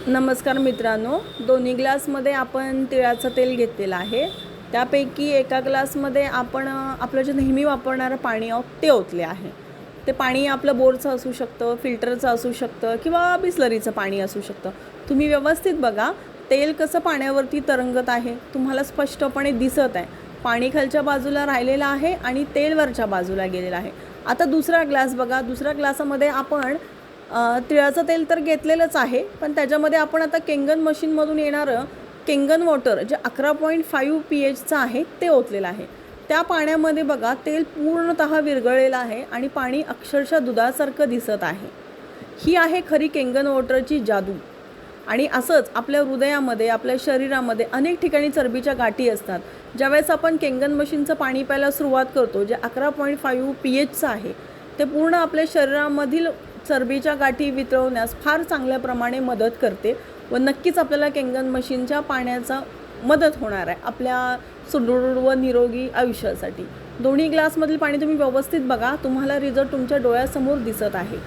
नमस्कार मित्रांनो, दोन्ही ग्लासमध्ये आपण तिळाचं तेल घेतलेलं आहे. त्यापैकी एका ग्लासमध्ये आपण आपलं जे नेहमी वापरणारं पाणी ते ओतले आहे. ते पाणी आपलं बोरचं असू शकतं, फिल्टरचं असू शकतं किंवा बिसलरीचं पाणी असू शकतं. तुम्ही व्यवस्थित बघा, तेल कसं पाण्यावरती तरंगत आहे, तुम्हाला स्पष्टपणे दिसत आहे. पाणी खालच्या बाजूला राहिलेलं आहे आणि तेल वरच्या बाजूला गेलेलं आहे. आता दुसरा ग्लास बघा, दुसऱ्या ग्लासामध्ये आपण तिळाचं तेल तर घेतलेलंच आहे, पण त्याच्यामध्ये आपण आता केंगन मशीनमधून येणारं केंगन वॉटर जे 11.5 pHचं आहे ते ओतलेलं आहे. त्या पाण्यामध्ये बघा तेल पूर्णतः विरघळलेलं आहे आणि पाणी अक्षरशः दुधासारखं दिसत आहे. ही आहे खरी केंगन वॉटरची जादू. आणि असंच आपल्या हृदयामध्ये, आपल्या शरीरामध्ये अनेक ठिकाणी चरबीच्या गाठी असतात. ज्यावेळेस आपण केंगन मशीनचं पाणी प्यायला सुरुवात करतो, जे 11.5 pHचं आहे, ते पूर्ण आपल्या शरीरामधील चरबीच्या गाठी वितळवण्यास फार चांगल्या प्रमाणे मदत करते व नक्कीच आपल्याला केंगन मशीनच्या पाण्याचा मदत होणार आहे आपल्या सुदृढ व निरोगी आयुष्यासाठी. दोन्ही ग्लासमधील पाणी तुम्ही व्यवस्थित बघा, तुम्हाला रिझल्ट तुमच्या डोळ्यासमोर दिसत आहे.